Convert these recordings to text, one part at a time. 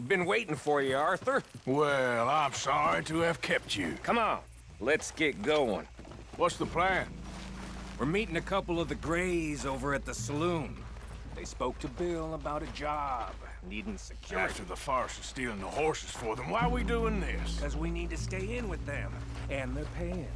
Been waiting for you, Arthur. Well, I'm sorry to have kept you. Come on, let's get going. What's the plan? We're meeting a couple of the Grays over at the saloon. They spoke to Bill about a job, needing security. After the farce of stealing the horses for them, why are we doing this? Because we need to stay in with them, and they're paying.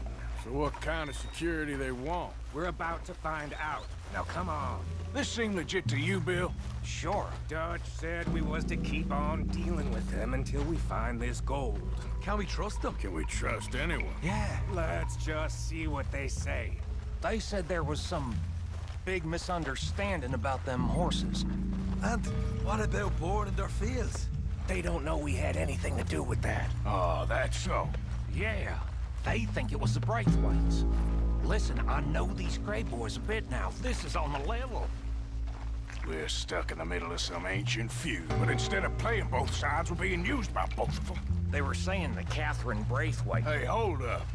So what kind of security they want? We're about to find out. Now come on. This seem legit to you, Bill? Sure. Dutch said we was to keep on dealing with them until we find this gold. Can we trust them? Can we trust anyone? Yeah. Let's just see what they say. They said there was some big misunderstanding about them horses. And what about boarding their fields? They don't know we had anything to do with that. Oh, that's so. Yeah. They think it was the Braithwaites. Listen, I know these Gray boys a bit now. This is on the level. We're stuck in the middle of some ancient feud, but instead of playing both sides, we're being used by both of them. They were saying that Catherine Braithwaite... Hey, hold up.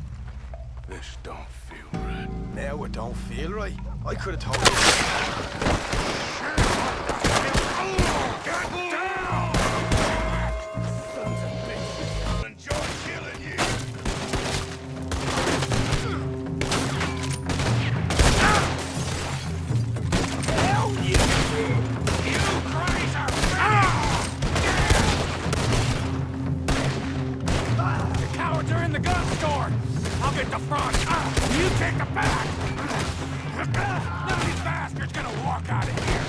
This don't feel right. Now it don't feel right. I could have told you. Get down! Sons of bitches. Enjoy killing you. Hell you! You Grays are The cowards are in the gun store! I'll get the front! You take the back! None of these bastards gonna walk out of here!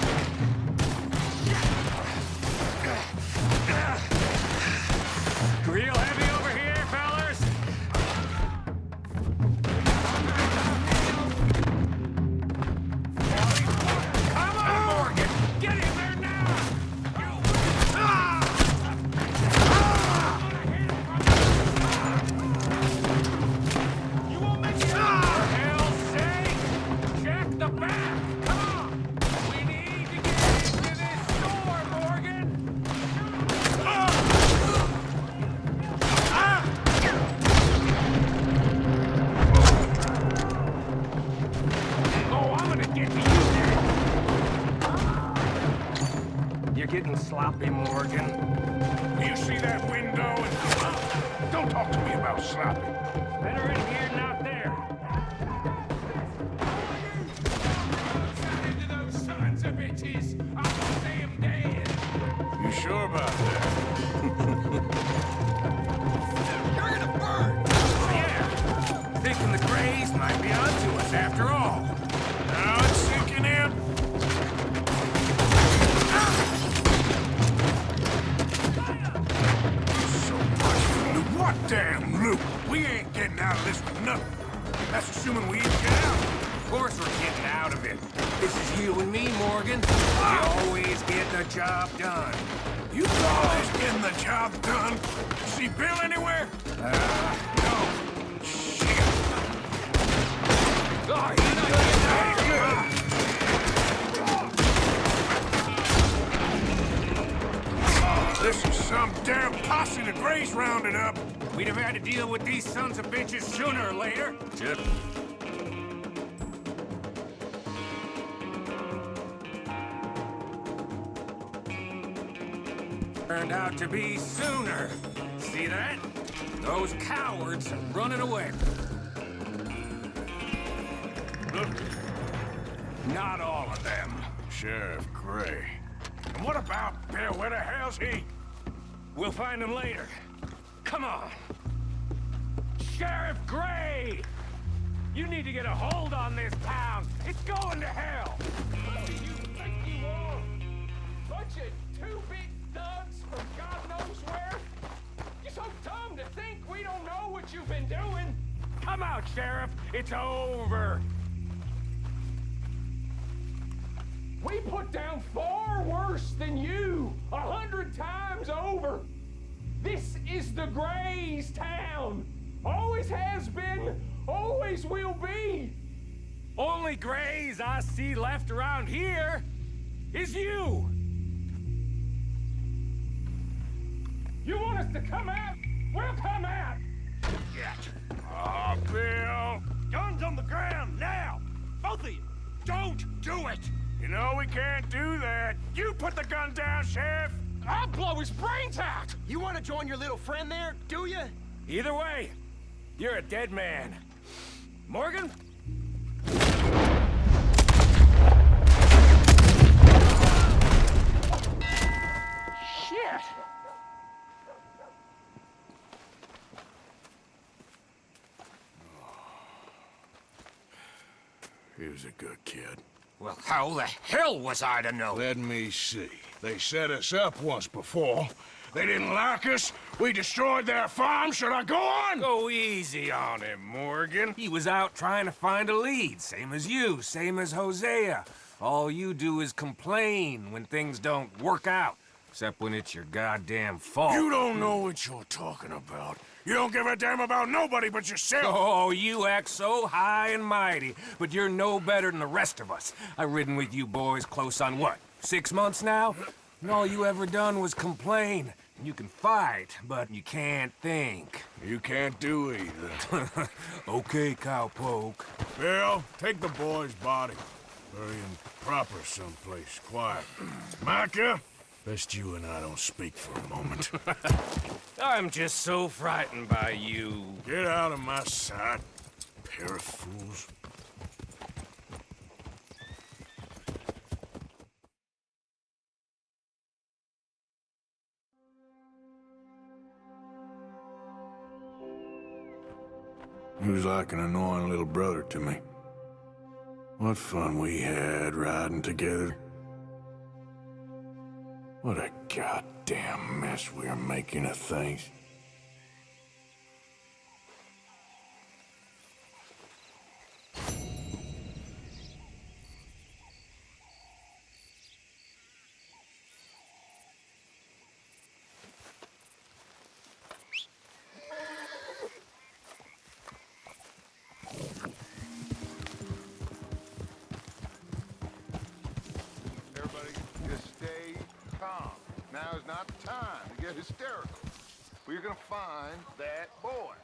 Real heavy over here, fellas? Come on, Morgan! Get in there now! You won't make it! For hell's sake! Check the back! Come on! We need to get into this store, Morgan! Oh, I'm gonna get to you next! You're getting sloppy, Morgan. You see that window? Don't talk to me about sloppy. Better in here than out there. Into those sons of bitches! I want them dead! You sure about that? You're gonna burn! Yeah! Thinking the Grays might be onto us after all. Now it's sinking in. So much for loot. What damn loot? We ain't getting out of this with nothing. That's assuming we even get out. Of course we're getting out of it. This is you and me, Morgan. We always get the job done. You always getting the job done. See Bill anywhere? No. Shit. Oh, he's not getting out. This is some damn posse the Grays rounded up. We'd have had to deal with these sons of bitches sooner or later. Chip. Turned out to be sooner. See that? Those cowards are running away. Look, Not all of them. Sheriff Gray. And what about Bill? Where the hell's he? We'll find him later. Come on. Sheriff Gray! You need to get a hold on this town. It's going to hell. What do you think you are? Bunch of two-bit thugs from God knows where? You're so dumb to think we don't know what you've been doing. Come out, Sheriff. It's over. We put down far worse than you, 100 times over. This is the Grays town. Always has been, always will be. Only Grays I see left around here is you. You want us to come out? We'll come out. Oh, Bill. Guns on the ground now. Don't do it! You know we can't do that. You put the gun down, Sheriff! I'll blow his brains out! You want to join your little friend there, do you? Either way, you're a dead man. Morgan? Shit! He was a good kid. Well, how the hell was I to know? Let me see. They set us up once before. They didn't like us. We destroyed their farm. Should I go on? Go easy on him, Morgan. He was out trying to find a lead, same as you, same as Hosea. All you do is complain when things don't work out, except when it's your goddamn fault. You don't know what you're talking about. You don't give a damn about nobody but yourself. Oh, you act so high and mighty, but you're no better than the rest of us. I've ridden with you boys close on what, 6 months now? And all you ever done was complain. You can fight, but you can't think. You can't do either. Okay, cowpoke. Bill, take the boy's body. Bury him proper someplace, quiet. Micah, best you and I don't speak for a moment. I'm just so frightened by you. Get out of my sight, pair of fools. He was like an annoying little brother to me. What fun we had riding together. What a goddamn mess we are making of things. Everybody just stay calm. Now is not the time to get hysterical. We're gonna find that boy.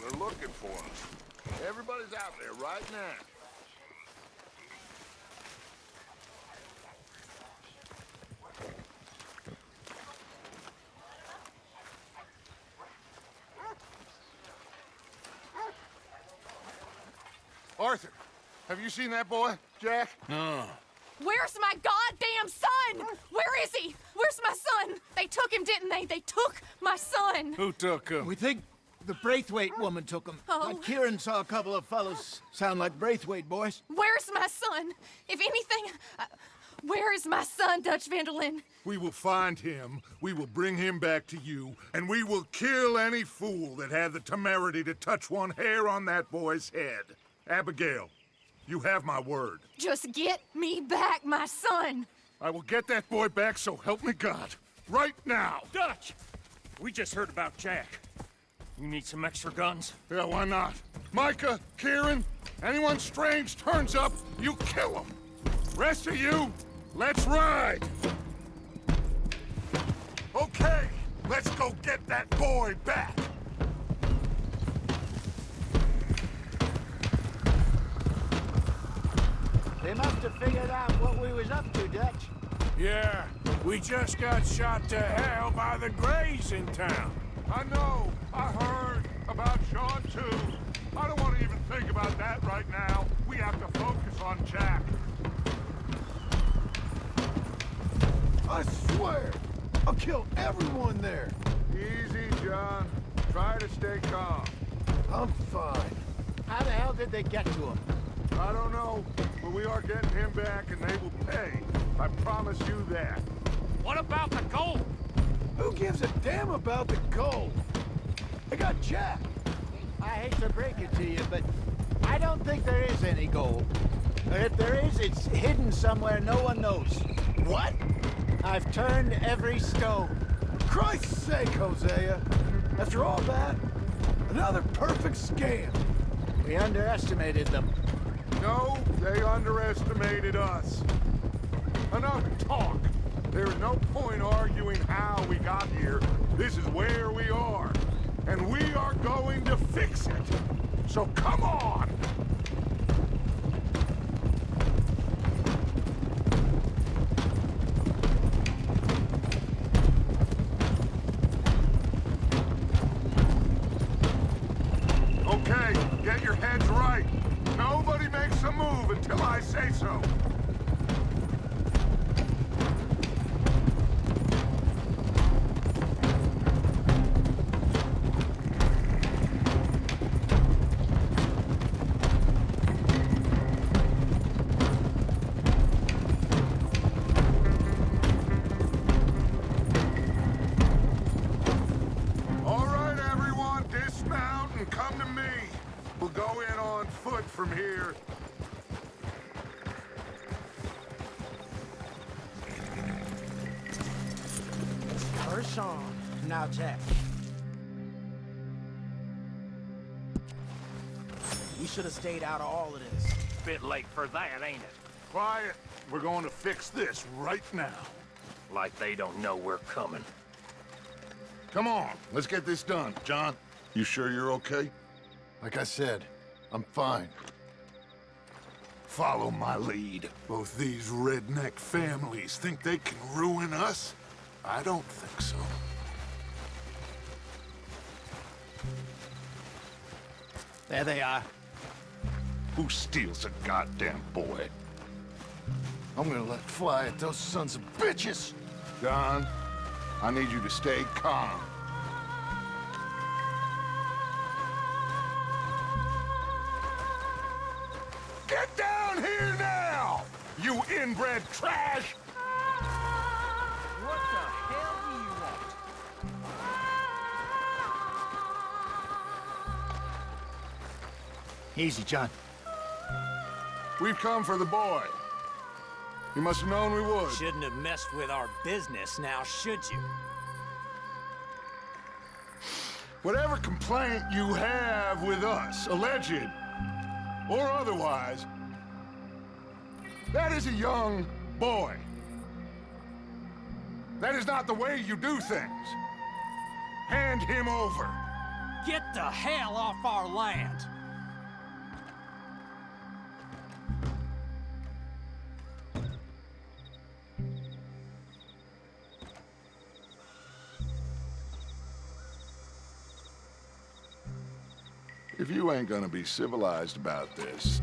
We're looking for him. Everybody's out there right now. Arthur, have you seen that boy, Jack? No. Where's my goddamn son? Where is he? Where's my son? They took him, didn't they? They took my son. Who took him? We think the Braithwaite woman took him. Oh. Kieran saw a couple of fellows sound like Braithwaite boys. Where's my son? If anything, where is my son, Dutch Vanderlyn? We will find him, we will bring him back to you, and we will kill any fool that had the temerity to touch one hair on that boy's head. Abigail, you have my word. Just get me back my son. I will get that boy back, so help me God. Right now. Dutch! We just heard about Jack. You need some extra guns? Yeah, why not? Micah, Kieran, anyone strange turns up, you kill him. Rest of you, let's ride. Okay, let's go get that boy back. They must have figured out what we was up to, Dutch. Yeah, we just got shot to hell by the Grays in town. I know, I heard about Sean too. I don't want to even think about that right now. We have to focus on Jack. I swear, I'll kill everyone there. Easy, John. Try to stay calm. I'm fine. How the hell did they get to him? I don't know, but we are getting him back and they will pay. I promise you that. What about the gold? Who gives a damn about the gold? I got Jack. I hate to break it to you, but I don't think there is any gold. If there is, it's hidden somewhere no one knows. What? I've turned every stone. Christ's sake, Hosea. After all that, another perfect scam. We underestimated them. No, they underestimated us. Enough talk. There is no point arguing how we got here. This is where we are. and we are going to fix it. So come on! Okay, get your heads right. Nobody makes a move until I say so. All right, everyone, dismount and come to me. We'll go in on foot from here. First song. Now, Jack. We should have stayed out of all of this. Bit late for that, ain't it? Quiet. We're going to fix this right now. Like they don't know we're coming. Come on, let's get this done. John, you sure you're okay? Like I said, I'm fine. Follow my lead. Both these redneck families think they can ruin us? I don't think so. There they are. Who steals a goddamn boy? I'm gonna let fly at those sons of bitches! John, I need you to stay calm. Get down here now, you inbred trash! What the hell do you want? Easy, John. We've come for the boy. You must have known we would. Shouldn't have messed with our business now, should you? Whatever complaint you have with us, alleged or otherwise, that is a young boy. That is not the way you do things. Hand him over. Get the hell off our land! If you ain't gonna be civilized about this...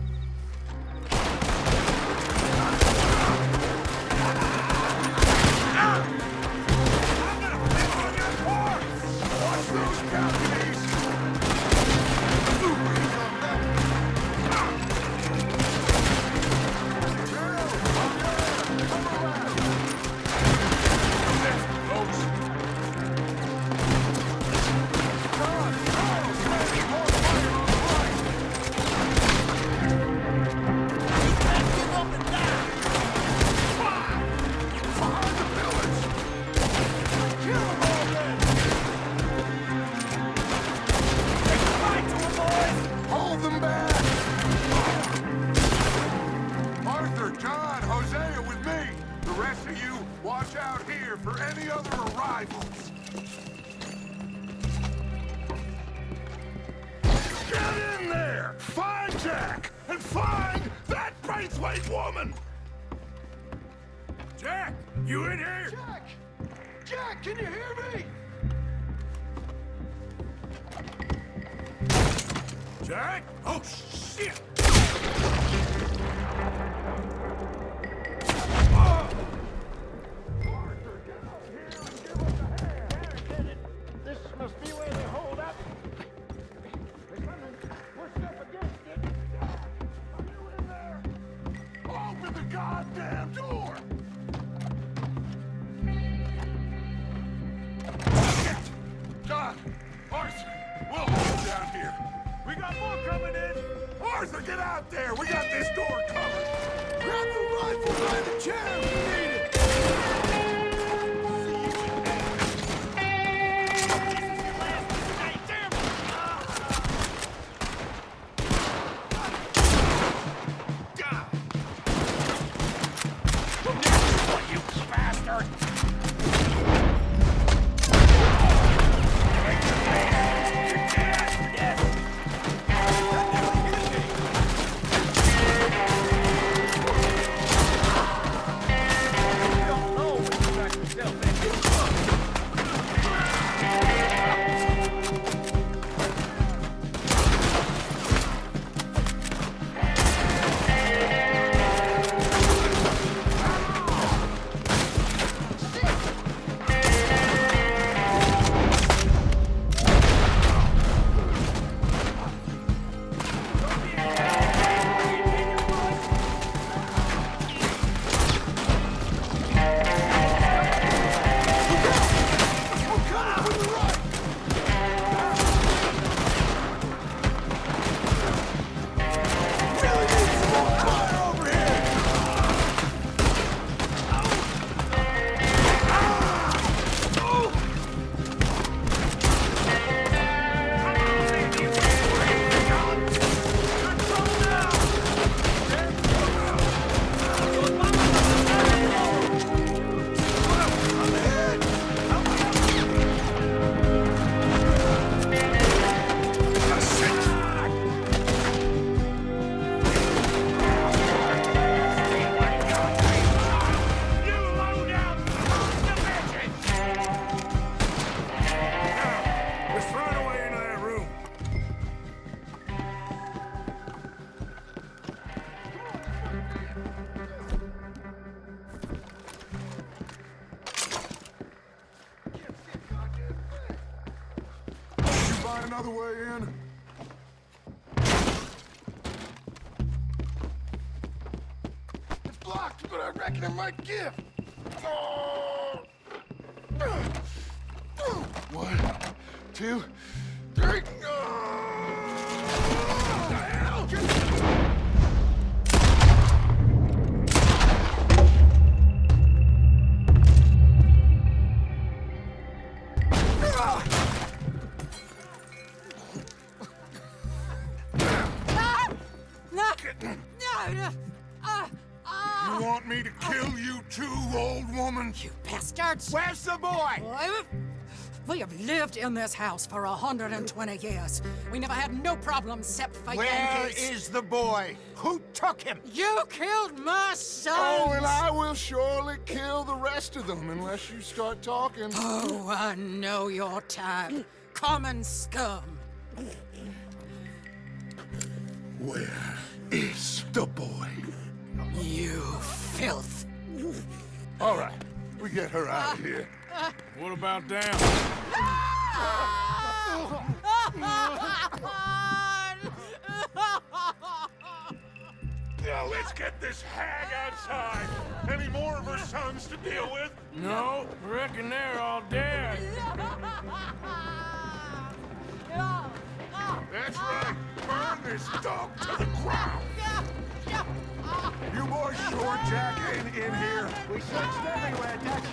Watch those balconies! Hold them back! Arthur, John, Hosea with me. The rest of you, watch out here for any other arrivals. Get in there! Find Jack! And find that Braithwaite woman! Jack, you in here? Jack! Jack, can you hear me? Jack? Oh, shit! This must be where they hold up. They're coming. We're stuck against it. Are you in there? Open the goddamn door! Shit! John! Arthur! We'll hold you down here! We got more coming in! Arthur, get out there! We got this door covered! Grab the rifle by the chair! We need it! Another way in? It's blocked, but I reckon it might give. One, two, three. You want me to kill you too, old woman? You bastards! Where's the boy? We have lived in this house for 120 years. We never had no problems except for Where Yankees. is the boy? Who took him? You killed my son! Oh, and I will surely kill the rest of them unless you start talking. Oh, I know your type. Common scum. Where is the boy? You filth. All right, we get her out of here. What about them? Now let's get this hag outside. Any more of her sons to deal with? No, reckon they're all dead. That's right. Burn this dog to the ground. You boys sure Jack in here? We searched everywhere, Dutch.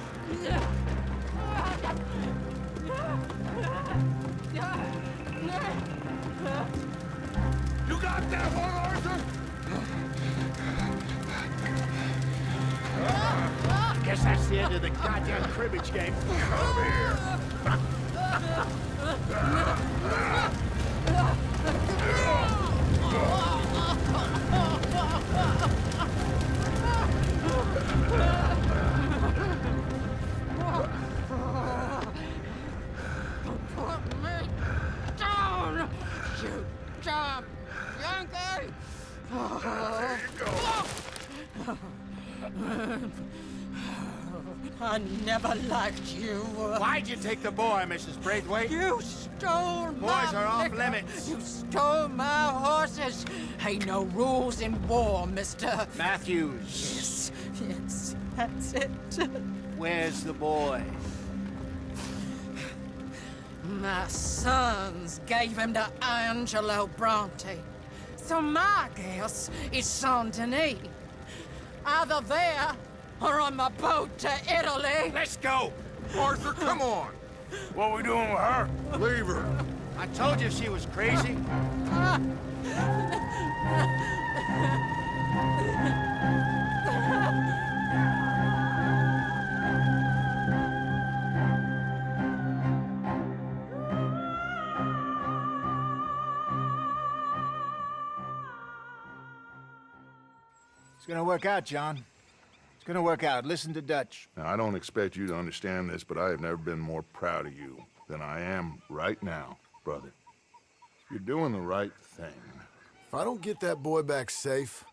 You got that one, Arthur? Guess that's the end of the goddamn cribbage game. Come here. Put me down, you damn Yankee! There you go. I never liked you. Why'd you take the boy, Mrs. Braithwaite? You stole my Boys are off liquor. limits. You stole my horses. Ain't no rules in war, mister. Matthews. Yes, that's it. Where's the boy? My sons gave him to Angelo Bronte. So my guess is Saint Denis. Either there or on the boat to Italy. Let's go. Arthur, come on. What we doing with her? Leave her. I told you she was crazy. It's gonna work out, John. It's gonna work out. Listen to Dutch. Now, I don't expect you to understand this, but I have never been more proud of you than I am right now, brother. You're doing the right thing. If I don't get that boy back safe,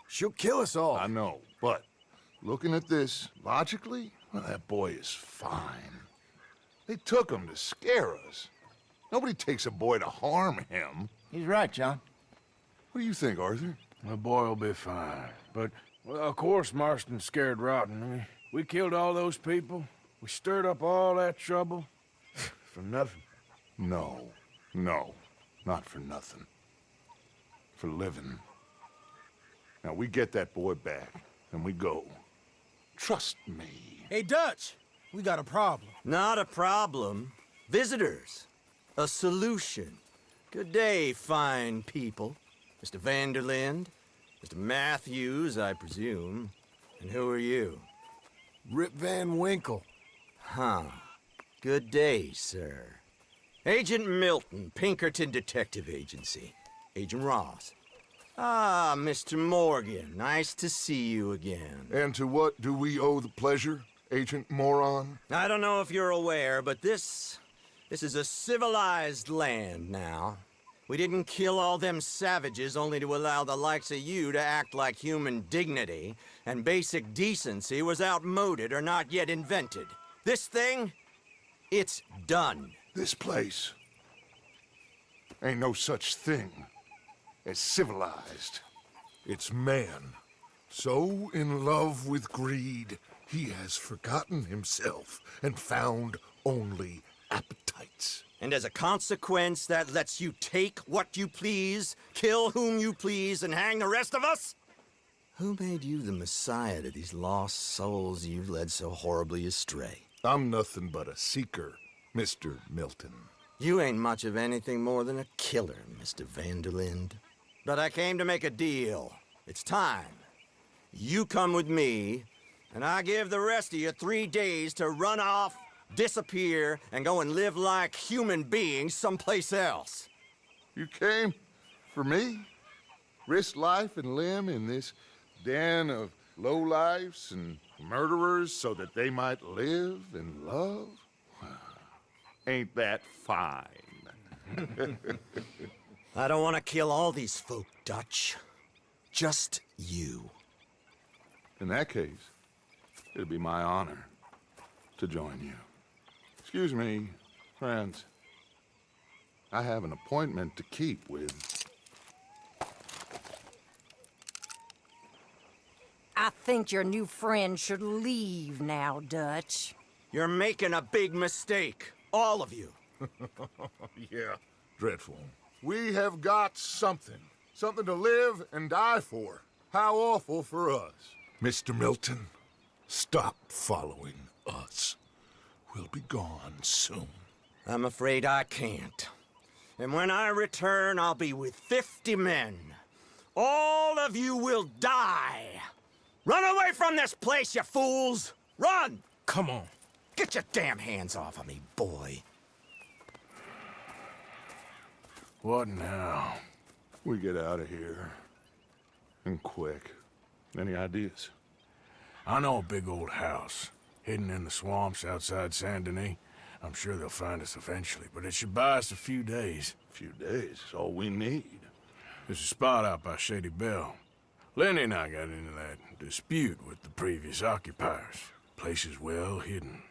she'll kill us all. I know, but looking at this logically, well, that boy is fine. They took him to scare us. Nobody takes a boy to harm him. He's right, John. What do you think, Arthur? The boy will be fine. But, well, of course Marston's scared rotten. I mean, we killed all those people. We We stirred up all that trouble for nothing. No, not for nothing. For living. Now, we get that boy back, and we go. Trust me. Hey, Dutch, we got a problem. Not a problem. Visitors. A solution. Good day, fine people. Mr. Vanderlinde, Mr. Matthews, I presume. And who are you? Rip Van Winkle. Huh. Good day, sir. Agent Milton, Pinkerton Detective Agency. Agent Ross. Ah, Mr. Morgan, nice to see you again. And to what do we owe the pleasure, Agent Moron? I don't know if you're aware, but this is a civilized land now. We didn't kill all them savages only to allow the likes of you to act like human dignity, and basic decency was outmoded or not yet invented. This thing, it's done. This place ain't no such thing as civilized. It's man, so in love with greed, he has forgotten himself and found only appetites. And as a consequence, that lets you take what you please, kill whom you please, and hang the rest of us? Who made you the messiah to these lost souls you've led so horribly astray? I'm nothing but a seeker, Mr. Milton. You ain't much of anything more than a killer, Mr. Vanderlinde. But I came to make a deal. It's time. You come with me, and I give the rest of you 3 days to run off, disappear, and go and live like human beings someplace else. You came for me? Risk life and limb in this den of lowlifes and murderers so that they might live and love? Ain't that fine? I don't want to kill all these folk, Dutch. Just you. In that case, it'd be my honor to join you. Excuse me, friends. I have an appointment to keep with... I think your new friend should leave now, Dutch. You're making a big mistake. All of you. Yeah, dreadful. We have got something. Something to live and die for. How awful for us. Mr. Milton, stop following us. We'll be gone soon. I'm afraid I can't. And when I return, I'll be with 50 men. All of you will die. Run away from this place, you fools! Run! Come on. Get your damn hands off of me, boy. What now? We get out of here. And quick. Any ideas? I know a big old house, hidden in the swamps outside Saint Denis. I'm sure they'll find us eventually, but it should buy us a few days. A few days is all we need. There's a spot out by Shady Bell. Linde and I got into that dispute with the previous occupiers. Place is well hidden.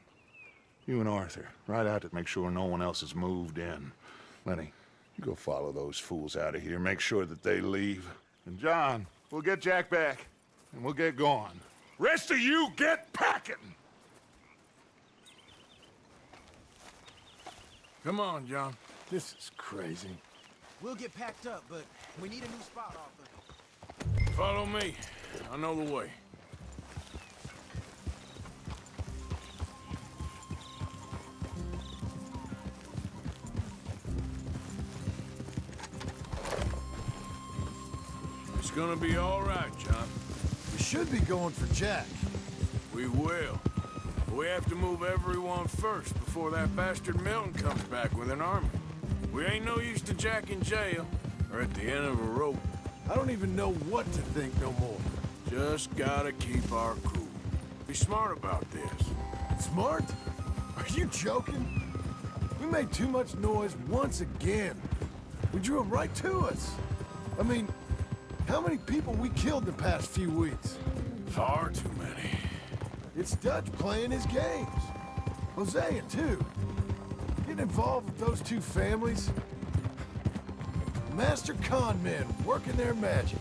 You and Arthur, ride out to make sure no one else has moved in. Lenny, you go follow those fools out of here. Make sure that they leave. And John, we'll get Jack back, and we'll get going. Rest of you, get packing! Come on, John. This is crazy. We'll get packed up, but we need a new spot, Arthur. Follow me. I know the way. It's gonna be all right, John. We should be going for Jack. We will. But we have to move everyone first before that bastard Milton comes back with an army. We ain't no use to Jack in jail or at the end of a rope. I don't even know what to think no more. Just gotta keep our cool. Be smart about this. Smart? Are you joking? We made too much noise once again. We drew them right to us. I mean, how many people we killed the past few weeks? Far too many. It's Dutch playing his games. Hosea, too. Getting involved with those two families. Master con men working their magic.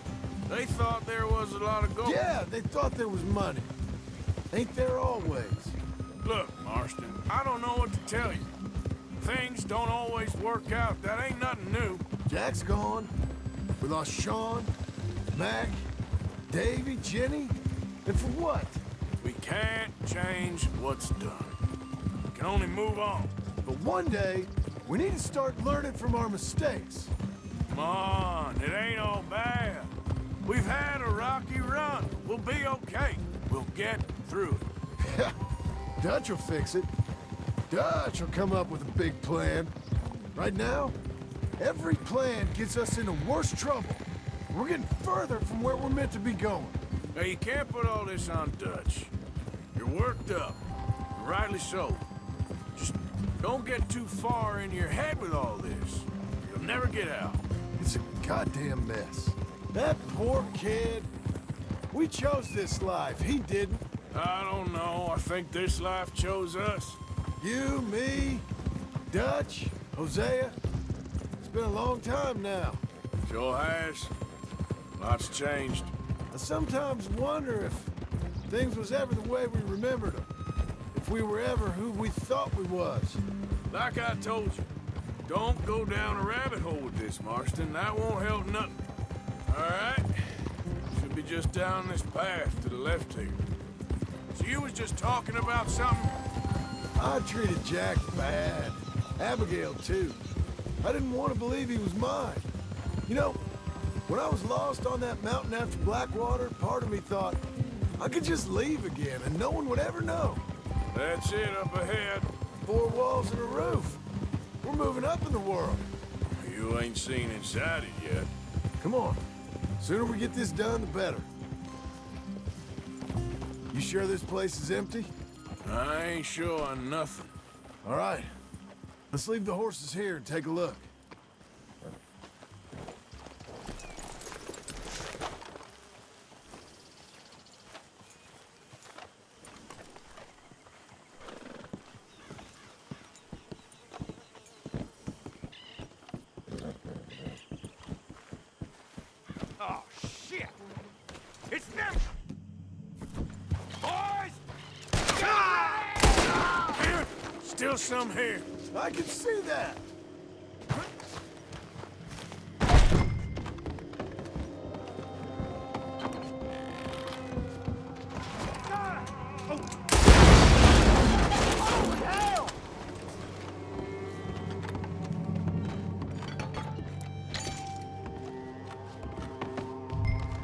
They thought there was a lot of gold. Yeah, they thought there was money. Ain't there always? Look, Marston. I don't know what to tell you. Things don't always work out. That ain't nothing new. Jack's gone. We lost Sean, Mac, Davy, Jenny. And for what? We can't change what's done. We can only move on. But one day, we need to start learning from our mistakes. Come on, it ain't all bad. We've had a rocky run. We'll be okay. We'll get through it. Dutch will fix it. Dutch will come up with a big plan. Right now, every plan gets us into worse trouble. We're getting further from where we're meant to be going. Now, you can't put all this on Dutch. You're worked up, and rightly so. Just don't get too far in your head with all this. You'll never get out. It's a goddamn mess. That poor kid. We chose this life. He didn't. I don't know. I think this life chose us. You, me, Dutch, Hosea. It's been a long time now. Sure has. Lots changed. I sometimes wonder if things was ever the way we remembered them. If we were ever who we thought we was. Like I told you, don't go down a rabbit hole with this, Marston. That won't help nothing. All right? Should be just down this path to the left here. So you was just talking about something? I treated Jack bad. Abigail, too. I didn't want to believe he was mine. You know, when I was lost on that mountain after Blackwater, part of me thought I could just leave again and no one would ever know. That's it up ahead. 4 walls and a roof. We're moving up in the world. You ain't seen inside it yet. Come on. Sooner we get this done, the better. You sure this place is empty? I ain't sure on nothing. All right. Let's leave the horses here and take a look. Oh, shit! It's them! Boys! Here! Still some here. I can see that!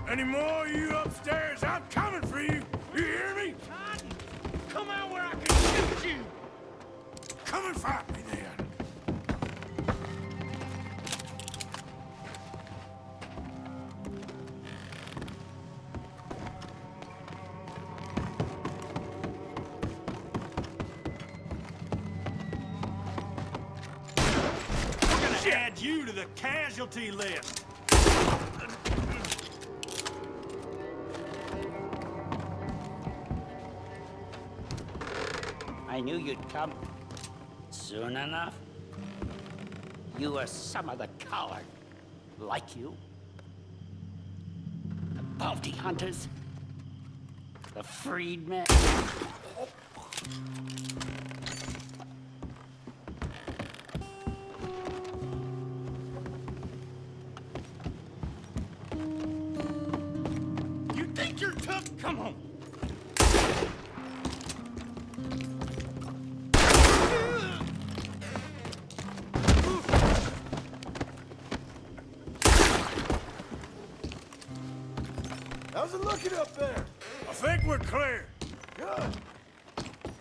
Any more of you upstairs? I'm coming for you. You hear me? Come out where I can shoot you! Come and fight me then. We're gonna add you to the casualty list. I knew you'd come soon enough. You are some of the coward, like you. The bounty hunters, the freedmen. You think you're tough? Come on! How's it looking up there? I think we're clear. Good.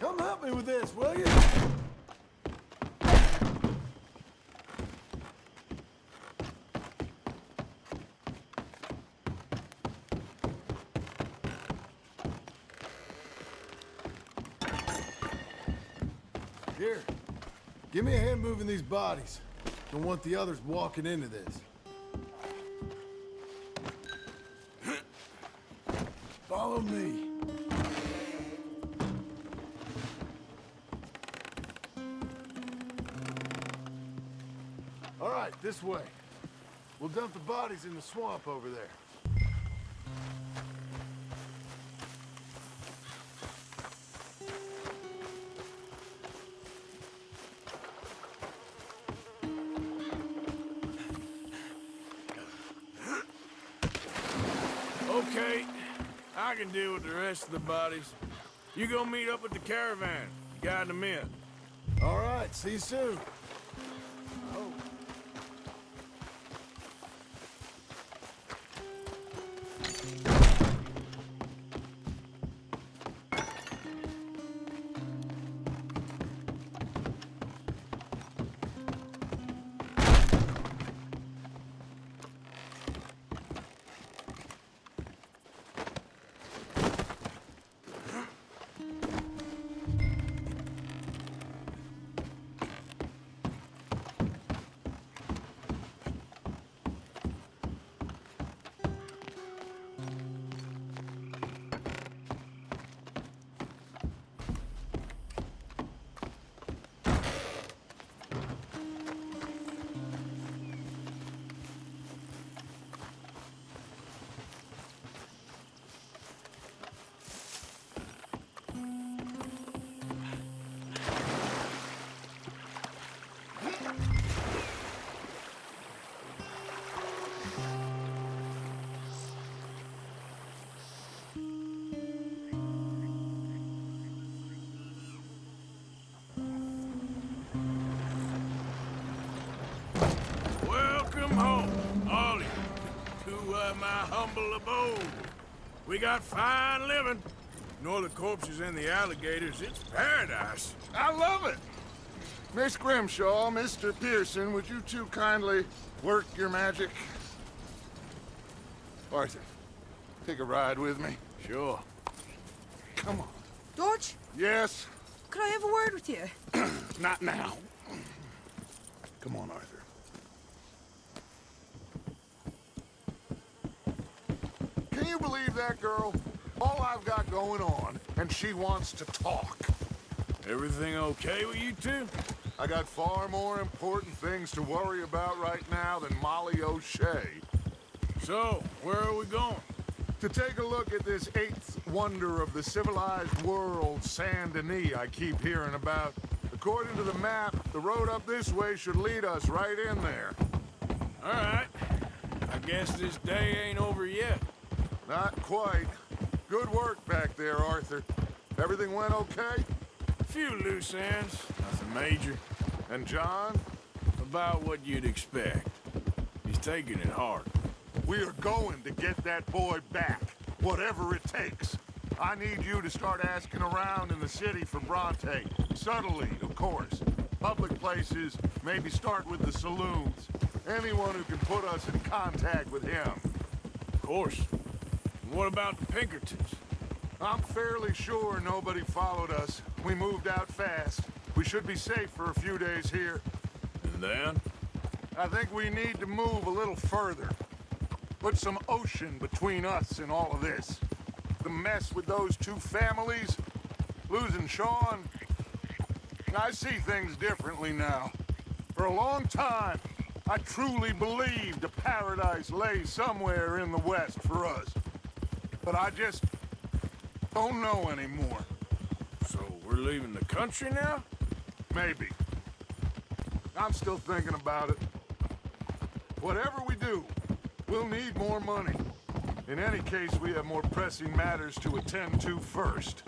Come help me with this, will you? Here, give me a hand moving these bodies. Don't want the others walking into this. Follow me. All right, this way. We'll dump the bodies in the swamp over there. I can deal with the rest of the bodies. You go meet up with the caravan. Guide them in. All right, see you soon. Welcome home, all of you, to my humble abode. We got fine living. Ignore the corpses and the alligators. It's paradise. I love it. Miss Grimshaw, Mr. Pearson, would you two kindly work your magic? Arthur, take a ride with me. Sure. Come on. George? Yes? Could I have a word with you? Not now. Come on, Arthur. Can you believe that girl? All I've got going on, and she wants to talk. Everything okay with you two? I got far more important things to worry about right now than Molly O'Shea. So, where are we going? To take a look at this eighth wonder of the civilized world, Saint Denis, I keep hearing about. According to the map, the road up this way should lead us right in there. All right. I guess this day ain't over yet. Not quite. Good work back there, Arthur. Everything went okay? A few loose ends, nothing major. And John? About what you'd expect. He's taking it hard. We are going to get that boy back, whatever it takes. I need you to start asking around in the city for Bronte. Subtly, of course. Public places, maybe start with the saloons. Anyone who can put us in contact with him. Of course. And what about the Pinkertons? I'm fairly sure nobody followed us. We moved out fast. We should be safe for a few days here. And then? I think we need to move a little further. Put some ocean between us and all of this. The mess with those two families, losing Sean. I see things differently now. For a long time, I truly believed a paradise lay somewhere in the West for us. But I just don't know anymore. So we're leaving the country now? Maybe. I'm still thinking about it. Whatever we do, we'll need more money. In any case, we have more pressing matters to attend to first.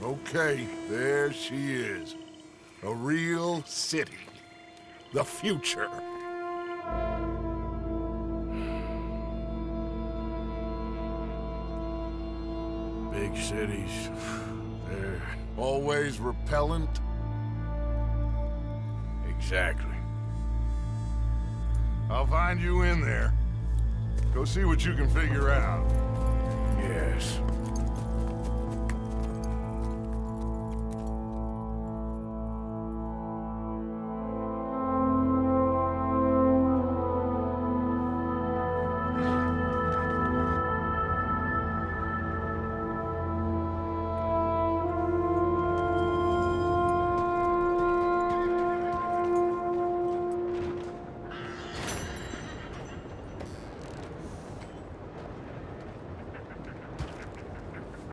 Okay, there she is. A real city. The future. Big cities, they're always repellent. Exactly. I'll find you in there. Go see what you can figure out. Yes.